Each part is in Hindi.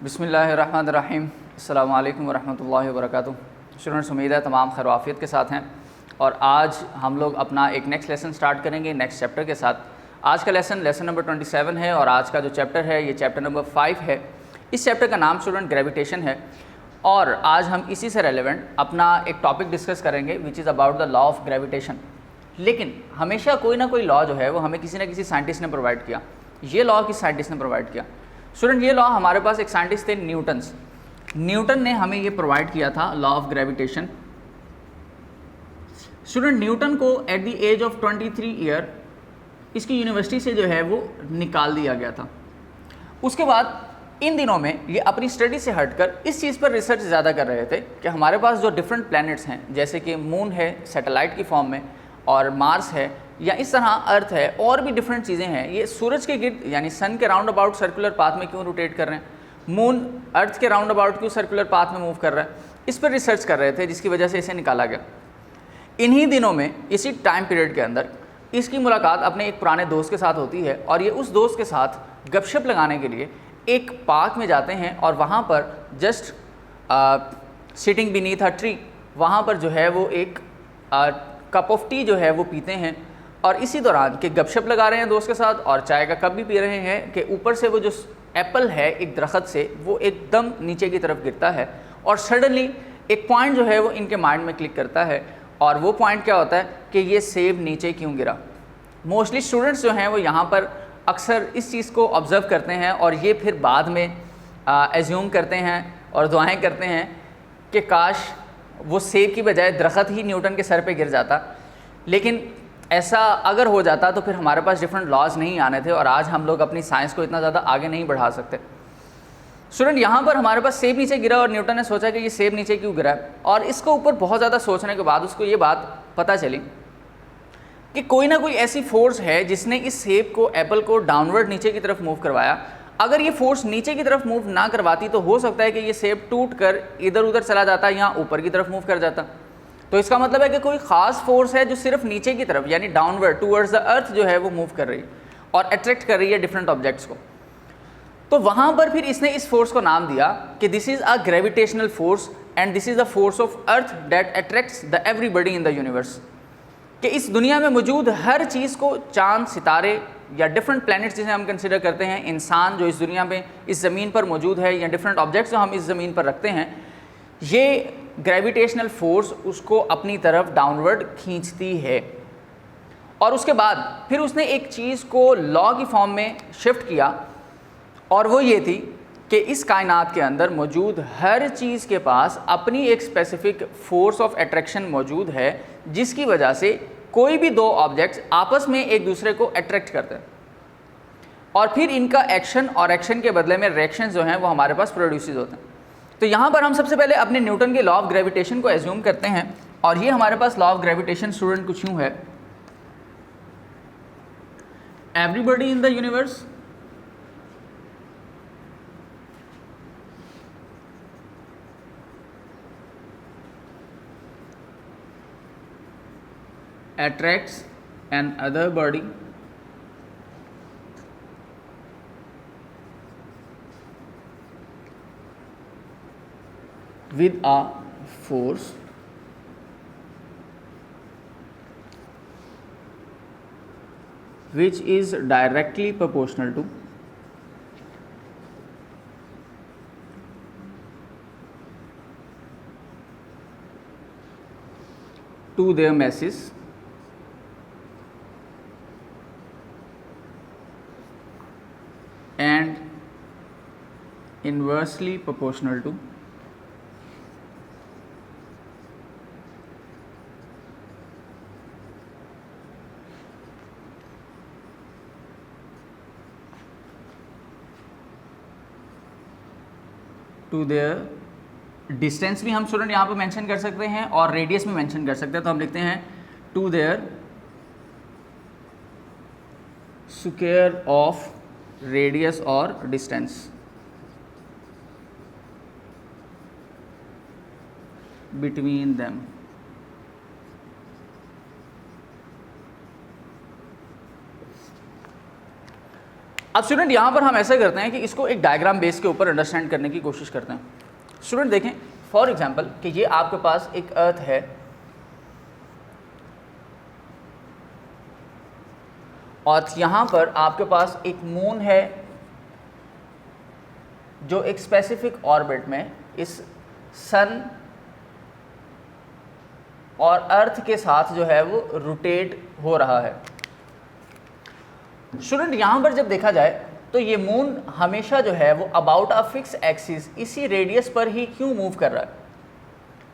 बिस्मिल्लाहिर्रहमानिर्रहीम। अस्सलामु अलैकुम वरहमतुल्लाहि वबरकातुहू। स्टूडेंट्स, उम्मीद है तमाम खैर आफियत के साथ हैं और आज हम लोग अपना एक नेक्स्ट लेसन स्टार्ट करेंगे नेक्स्ट चैप्टर के साथ। आज का लेसन नंबर 27 है और आज का जो चैप्टर है ये चैप्टर नंबर 5 है। इस चैप्टर का नाम स्टूडेंट ग्रेविटेशन है और आज हम इसी से रेलेवेंट अपना एक टॉपिक डिस्कस करेंगे which is about the law of gravitation. लेकिन हमेशा कोई ना कोई लॉ जो है वो हमें किसी न किसी साइंटिस्ट ने प्रोवाइड किया। ये लॉ किस साइंटिस्ट ने प्रोवाइड किया? स्टूडेंट, ये लॉ हमारे पास एक साइंटिस्ट थे न्यूटन ने हमें ये प्रोवाइड किया था law of gravitation. Student, Newton को at the age of 23 year इसकी यूनिवर्सिटी से जो है वो निकाल दिया गया था। उसके बाद इन दिनों में ये अपनी स्टडी से हटकर इस चीज़ पर रिसर्च ज़्यादा कर रहे थे कि हमारे पास जो डिफरेंट प्लैनेट्स हैं, जैसे कि मून है सैटेलाइट की फॉर्म में, और मार्स है, या इस तरह अर्थ है, और भी डिफरेंट चीज़ें हैं, ये सूरज के गिर्द यानी सन के राउंड अबाउट सर्कुलर पाथ में क्यों रोटेट कर रहे हैं, मून अर्थ के राउंड अबाउट क्यों सर्कुलर पाथ में मूव कर रहा है, इस पर रिसर्च कर रहे थे, जिसकी वजह से इसे निकाला गया। इन्हीं दिनों में इसी टाइम पीरियड के अंदर इसकी मुलाकात अपने एक पुराने दोस्त के साथ होती है और ये उस दोस्त के साथ गपशप लगाने के लिए एक पार्क में जाते हैं और वहाँ पर just sitting beneath a tree, वहाँ पर जो है वो एक कप ऑफ टी जो है वो पीते हैं और इसी दौरान के गपशप लगा रहे हैं दोस्त के साथ और चाय का कप भी पी रहे हैं कि ऊपर से वो जो एप्पल है एक दरख्त से वो एकदम नीचे की तरफ गिरता है और सडनली एक पॉइंट जो है वो इनके माइंड में क्लिक करता है। और वो पॉइंट क्या होता है कि ये सेब नीचे क्यों गिरा। मोस्टली स्टूडेंट्स जो हैं वो यहाँ पर अक्सर इस चीज़ को ऑब्ज़र्व करते हैं और ये फिर बाद में एज्यूम करते हैं और दुआएं करते हैं कि काश वो सेब की बजाय दरख्त ही न्यूटन के सर पे गिर जाता। लेकिन ऐसा अगर हो जाता तो फिर हमारे पास डिफरेंट लॉज नहीं आने थे और आज हम लोग अपनी साइंस को इतना ज़्यादा आगे नहीं बढ़ा सकते। स्टूडेंट, यहाँ पर हमारे पास सेब नीचे गिरा और न्यूटन ने सोचा कि ये सेब नीचे क्यों गिरा है और इसको ऊपर बहुत ज़्यादा सोचने के बाद उसको ये बात पता चली कि कोई ना कोई ऐसी फोर्स है जिसने इस सेब को, एप्पल को डाउनवर्ड नीचे की तरफ मूव करवाया। अगर ये फोर्स नीचे की तरफ मूव ना करवाती तो हो सकता है कि ये सेब टूट कर इधर उधर चला जाता या ऊपर की तरफ मूव कर जाता। तो इसका मतलब है कि कोई ख़ास फोर्स है जो सिर्फ नीचे की तरफ यानी डाउनवर्ड टूवर्ड्स द अर्थ जो है वो मूव कर रही है और अट्रैक्ट कर रही है डिफरेंट ऑब्जेक्ट्स को। तो वहाँ पर फिर इसने इस फोर्स को नाम दिया कि this is a gravitational force and this is the force of earth that attracts the everybody in the universe. कि इस दुनिया में मौजूद हर चीज़ को, चांद, सितारे या डिफरेंट प्लैनेट्स जिसे हम कंसिडर करते हैं, इंसान जो इस दुनिया में इस ज़मीन पर मौजूद है, या डिफरेंट ऑब्जेक्ट्स जो हम इस ज़मीन पर रखते हैं, ये ग्रेविटेशनल फोर्स उसको अपनी तरफ डाउनवर्ड खींचती है। और उसके बाद फिर उसने एक चीज़ को लॉ की फॉर्म में शिफ्ट किया और वो ये थी कि इस कायनात के अंदर मौजूद हर चीज़ के पास अपनी एक स्पेसिफिक फोर्स ऑफ अट्रैक्शन मौजूद है, जिसकी वजह से कोई भी दो ऑब्जेक्ट्स आपस में एक दूसरे को अट्रैक्ट करते हैं और फिर इनका एक्शन और एक्शन के बदले में रिएक्शन जो हैं वो हमारे पास प्रोड्यूस होते हैं। तो यहाँ पर हम सबसे पहले अपने न्यूटन के लॉ ऑफ ग्रेविटेशन को एज्यूम करते हैं और ये हमारे पास लॉ ऑफ ग्रेविटेशन स्टूडेंट कुछ यूँ है। Everybody in the universe attracts an other body with a force which is directly proportional to their masses and inversely proportional to their distance. भी हम स्टूडेंट यहाँ पर मेंशन कर सकते हैं और रेडियस भी मेंशन कर सकते हैं। तो हम लिखते हैं to their square of radius और डिस्टेंस बिटवीन देम। अब स्टूडेंट यहाँ पर हम ऐसा करते हैं कि इसको एक डायग्राम बेस के ऊपर अंडरस्टैंड करने की कोशिश करते हैं। स्टूडेंट देखें फॉर एग्जांपल कि ये आपके पास एक अर्थ है और यहाँ पर आपके पास एक मून है जो एक स्पेसिफिक ऑर्बिट में इस सन और अर्थ के साथ जो है वो रोटेट हो रहा है। स्टूडेंट यहाँ पर जब देखा जाए तो ये मून हमेशा जो है वो अबाउट अ फिक्स एक्सिस इसी रेडियस पर ही क्यों मूव कर रहा है?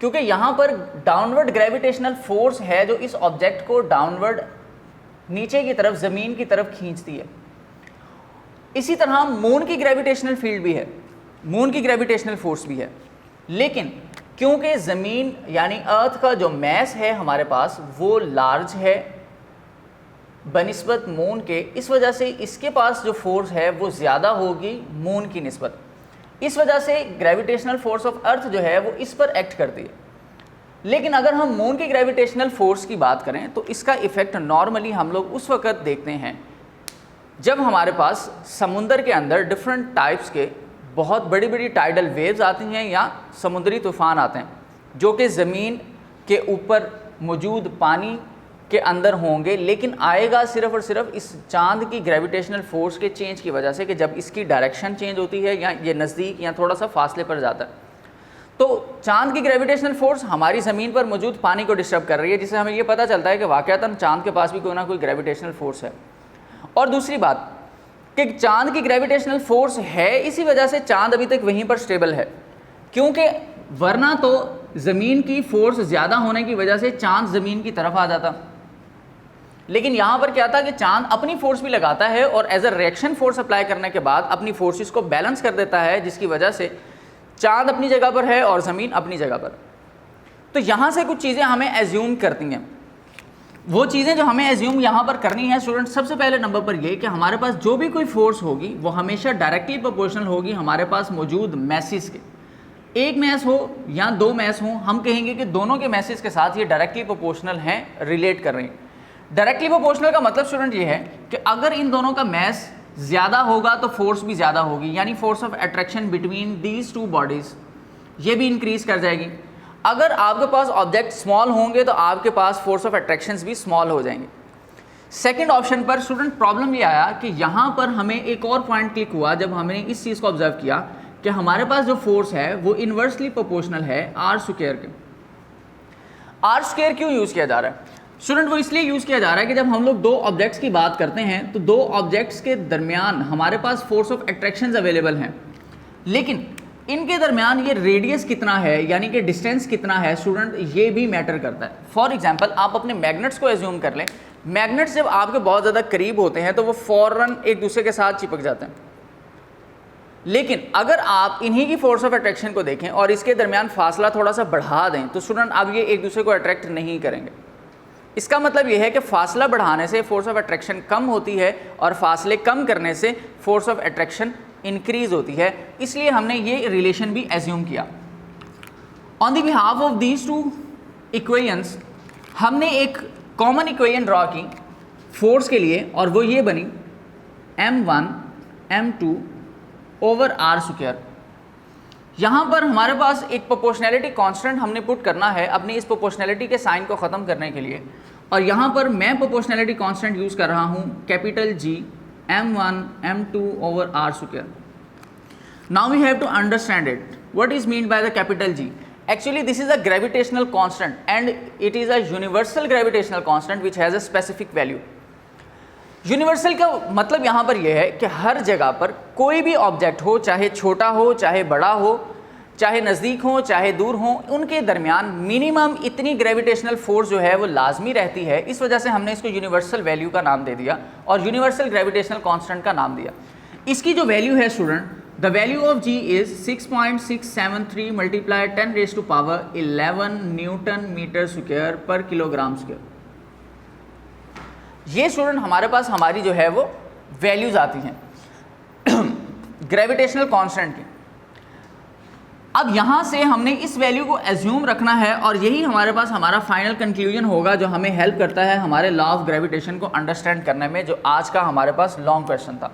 क्योंकि यहाँ पर डाउनवर्ड ग्रेविटेशनल फोर्स है जो इस ऑब्जेक्ट को डाउनवर्ड नीचे की तरफ ज़मीन की तरफ खींचती है। इसी तरह मून की ग्रेविटेशनल फील्ड भी है, मून की ग्रेविटेशनल फोर्स भी है, लेकिन क्योंकि ज़मीन यानी अर्थ का जो मैस है हमारे पास वो लार्ज है बनिस्बत मून के, इस वजह से इसके पास जो फोर्स है वो ज़्यादा होगी मून की निस्बत। इस वजह से ग्रेविटेशनल फोर्स ऑफ अर्थ जो है वो इस पर एक्ट करती है। लेकिन अगर हम मून की ग्रेविटेशनल फोर्स की बात करें तो इसका इफ़ेक्ट नॉर्मली हम लोग उस वक़्त देखते हैं जब हमारे पास समुंदर के अंदर डिफरेंट टाइप्स के बहुत बड़ी बड़ी टाइडल वेव्स आती हैं या समुद्री तूफ़ान आते हैं जो कि ज़मीन के ऊपर मौजूद पानी के अंदर होंगे, लेकिन आएगा सिर्फ और सिर्फ इस चांद की ग्रेविटेशनल फोर्स के चेंज की वजह से कि जब इसकी डायरेक्शन चेंज होती है या ये नज़दीक या थोड़ा सा फासले पर जाता है तो चांद की ग्रेविटेशनल फोर्स हमारी ज़मीन पर मौजूद पानी को डिस्टर्ब कर रही है, जिससे हमें ये पता चलता है कि वाक़यातन चांद के पास भी कोई ना कोई ग्रेविटेशनल फोर्स है। और दूसरी बात कि चांद की ग्रेविटेशनल फोर्स है, इसी वजह से चांद अभी तक वहीं पर स्टेबल है, क्योंकि वरना तो ज़मीन की फोर्स ज़्यादा होने की वजह से चांद ज़मीन की तरफ आ जाता। लेकिन यहाँ पर क्या था कि चांद अपनी फोर्स भी लगाता है और as a reaction force apply करने के बाद अपनी फोर्सेस को बैलेंस कर देता है, जिसकी वजह से चांद अपनी जगह पर है और ज़मीन अपनी जगह पर। तो यहाँ से कुछ चीज़ें हमें एज्यूम करती हैं। वो चीज़ें जो हमें एज्यूम यहाँ पर करनी है स्टूडेंट, सबसे पहले नंबर पर ये कि हमारे पास जो भी कोई फोर्स होगी वो हमेशा डायरेक्टली प्रोपोर्शनल होगी हमारे पास मौजूद मैसेस के। एक मैस हो या दो मैस हो, हम कहेंगे कि दोनों के मैसेस के साथ ये डायरेक्टली प्रोपोर्शनल हैं, रिलेट कर रही हैं। डायरेक्टली प्रोपोर्शनल का मतलब स्टूडेंट ये है कि अगर इन दोनों का मैस ज़्यादा होगा तो फोर्स भी ज़्यादा होगी, यानी force of attraction between these two bodies ये भी इंक्रीज़ कर जाएगी। अगर आपके पास ऑब्जेक्ट स्मॉल होंगे तो आपके पास फोर्स ऑफ अट्रैक्शंस भी स्मॉल हो जाएंगे। सेकंड ऑप्शन पर स्टूडेंट प्रॉब्लम ये आया कि यहाँ पर हमें एक और पॉइंट क्लिक हुआ जब हमने इस चीज़ को ऑब्जर्व किया कि हमारे पास जो फोर्स है वो इन्वर्सली प्रोपोर्शनल है आर स्क्वायर के। आर स्क्वायर क्यों यूज़ किया जा रहा है स्टूडेंट? वो इसलिए यूज़ किया जा रहा है कि जब हम लोग दो ऑब्जेक्ट्स की बात करते हैं तो दो ऑब्जेक्ट्स के दरमियान हमारे पास फोर्स ऑफ अट्रैक्शंस अवेलेबल हैं, लेकिन इनके दरमियान ये रेडियस कितना है यानी कि डिस्टेंस कितना है स्टूडेंट, ये भी मैटर करता है। फॉर एग्जांपल आप अपने मैग्नेट्स को एज्यूम कर लें। मैग्नेट्स जब आपके बहुत ज़्यादा करीब होते हैं तो वो फ़ौरन एक दूसरे के साथ चिपक जाते हैं, लेकिन अगर आप इन्हीं की फोर्स ऑफ अट्रैक्शन को देखें और इसके दरमियान फासला थोड़ा सा बढ़ा दें तो स्टूडेंट अब ये एक दूसरे को अट्रैक्ट नहीं करेंगे। इसका मतलब यह है कि फासला बढ़ाने से फोर्स ऑफ अट्रैक्शन कम होती है और फासले कम करने से फोर्स ऑफ अट्रैक्शन इंक्रीज होती है, इसलिए हमने ये रिलेशन भी एज्यूम किया। On the behalf of these two equations हमने एक कॉमन इक्वेशन ड्रॉ की फोर्स के लिए और वो ये बनी m1 m2 over R square. यहाँ पर हमारे पास एक प्रोपोर्शनैलिटी कांस्टेंट हमने पुट करना है अपनी इस प्रोपोर्शनैलिटी के साइन को ख़त्म करने के लिए, और यहाँ पर मैं प्रोपोर्शनैलिटी कांस्टेंट यूज़ कर रहा हूँ capital G m1 m2 over R square. Now we have to understand it what is mean by the capital G। Actually this is a gravitational constant and it is a universal gravitational constant which has a specific value. Universal का मतलब यहाँ पर यह है कि हर जगह पर कोई भी ऑब्जेक्ट हो, चाहे छोटा हो चाहे बड़ा हो, चाहे नज़दीक हो चाहे दूर हो, उनके दरमियान मिनिमम इतनी ग्रेविटेशनल फोर्स जो है वो लाजमी रहती है। इस वजह से हमने इसको यूनिवर्सल वैल्यू का नाम दे दिया और यूनिवर्सल ग्रेविटेशनल कांस्टेंट का नाम दिया। इसकी जो वैल्यू है student, the value of G is 6.673 multiply 10⁻11 newton metre square पर किलोग्राम स्क्वायर। ये स्टूडेंट हमारे पास हमारी जो है वो वैल्यूज़ आती हैं ग्रेविटेशनल कांस्टेंट की। अब यहाँ से हमने इस वैल्यू को एज्यूम रखना है और यही हमारे पास हमारा फाइनल कंक्लूजन होगा जो हमें हेल्प करता है हमारे लॉ ऑफ ग्रेविटेशन को अंडरस्टैंड करने में, जो आज का हमारे पास लॉन्ग क्वेश्चन था।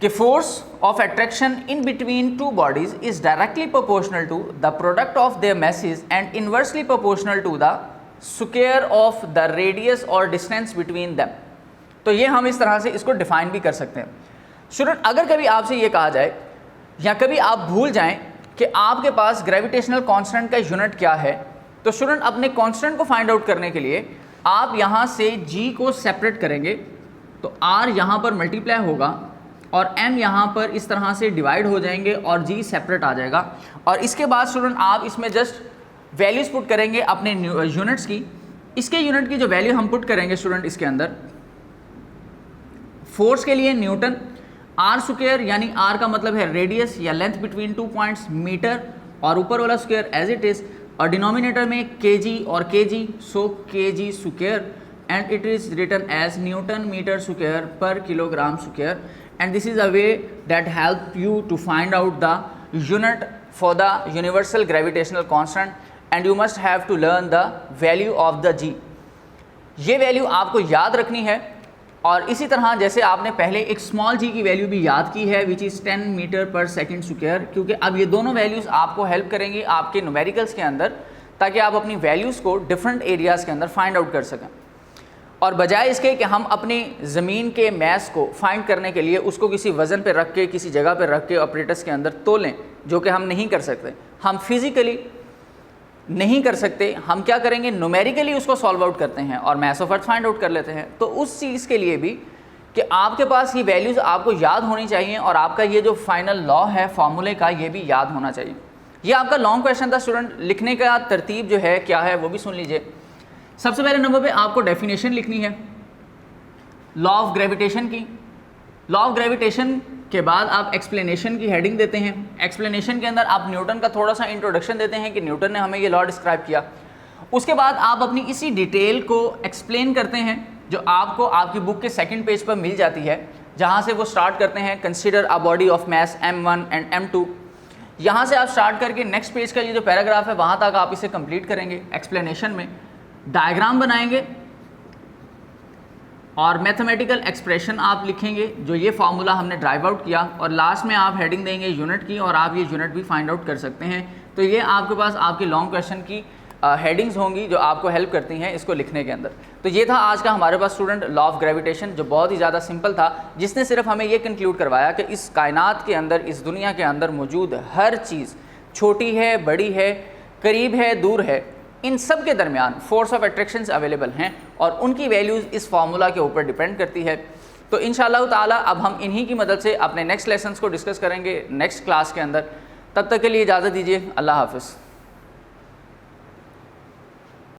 कि force of attraction in between two bodies is directly proportional to the product of their masses and inversely proportional to the square of the radius और डिस्टेंस बिटवीन देम। तो ये हम इस तरह से इसको डिफाइन भी कर सकते हैं। स्टूडेंट, अगर कभी आपसे ये कहा जाए या कभी आप भूल जाएं कि आपके पास ग्रेविटेशनल कांस्टेंट का यूनिट क्या है, तो स्टूडेंट अपने कांस्टेंट को फाइंड आउट करने के लिए आप यहाँ से g को सेपरेट करेंगे, तो r यहाँ पर मल्टीप्लाई होगा और m यहाँ पर इस तरह से डिवाइड हो जाएंगे और g सेपरेट आ जाएगा। और इसके बाद स्टूडेंट आप इसमें जस्ट वैल्यूज़ पुट करेंगे अपने यूनिट्स की। इसके यूनिट की जो वैल्यू हम पुट करेंगे स्टूडेंट इसके अंदर, फोर्स के लिए न्यूटन, आर स्क्वायर यानी आर का मतलब है रेडियस या length between two points metre, और ऊपर वाला स्क्वायर एज इट इज़, और डिनोमिनेटर में केजी और kg, so kg square and it is written as Newton metre square पर kilogram square. And this is a way that help you to find out the unit for the universal gravitational constant and you must have to learn the value of the जी। ये वैल्यू आपको याद रखनी है। और इसी तरह जैसे आपने पहले एक स्मॉल जी की वैल्यू भी याद की है विच इज़ 10 मीटर पर सेकेंड स्क्वायर, क्योंकि अब ये दोनों वैल्यूज़ आपको हेल्प करेंगी आपके न्यूमेरिकल्स के अंदर, ताकि आप अपनी वैल्यूज़ को डिफरेंट एरियाज़ के अंदर फाइंड आउट कर सकें। और बजाय इसके कि हम अपनी ज़मीन के मैस को फाइंड करने के लिए उसको किसी वज़न पे रख के, किसी जगह पे रख के ऑपरेटर्स के अंदर तोलें, जो कि हम नहीं कर सकते, हम फिज़िकली नहीं कर सकते, हम क्या करेंगे, न्यूमेरिकली उसको सॉल्व आउट करते हैं और mass of earth find out कर लेते हैं। तो उस चीज़ के लिए भी कि आपके पास ये वैल्यूज़ आपको याद होनी चाहिए और आपका ये जो फाइनल लॉ है फार्मूले का, ये भी याद होना चाहिए। ये आपका लॉन्ग क्वेश्चन था स्टूडेंट। लिखने का तरतीब जो है क्या है वो भी सुन लीजिए। सबसे पहले नंबर पे आपको डेफिनेशन लिखनी है लॉ ऑफ ग्रेविटेशन की। लॉ ऑफ ग्रेविटेशन के बाद आप एक्सप्लेनेशन की हेडिंग देते हैं। एक्सप्लेनेशन के अंदर आप न्यूटन का थोड़ा सा इंट्रोडक्शन देते हैं कि न्यूटन ने हमें ये लॉ डिस्क्राइब किया। उसके बाद आप अपनी इसी डिटेल को एक्सप्लेन करते हैं जो आपको आपकी बुक के सेकंड पेज पर मिल जाती है, जहाँ से वो स्टार्ट करते हैं consider a body of mass m1 and m2। यहाँ से आप स्टार्ट करके नेक्स्ट पेज का ये जो पैराग्राफ है वहाँ तक आप इसे कंप्लीट करेंगे। एक्सप्लेनेशन में डायग्राम बनाएंगे और मैथमेटिकल एक्सप्रेशन आप लिखेंगे जो ये फार्मूला हमने ड्राइव आउट किया, और लास्ट में आप हेडिंग देंगे यूनिट की और आप ये यूनिट भी फाइंड आउट कर सकते हैं। तो ये आपके पास आपके लॉन्ग क्वेश्चन की हेडिंग्स होंगी जो आपको हेल्प करती हैं इसको लिखने के अंदर। तो ये था आज का हमारे पास स्टूडेंट लॉ ऑफ ग्रेविटेशन, जो बहुत ही ज़्यादा सिंपल था, जिसने सिर्फ हमें ये कंक्लूड करवाया कि इस कायनात के अंदर, इस दुनिया के अंदर मौजूद हर चीज़, छोटी है, बड़ी है, करीब है, दूर है, इन सब के दरमियान फोर्स ऑफ अट्रैक्शंस अवेलेबल हैं और उनकी वैल्यूज़ इस फार्मूला के ऊपर डिपेंड करती है। तो इंशाअल्लाह ताला अब हम इन्हीं की मदद से अपने नेक्स्ट लेसन्स को डिस्कस करेंगे नेक्स्ट क्लास के अंदर। तब तक के लिए इजाज़त दीजिए। अल्लाह हाफ़िज़।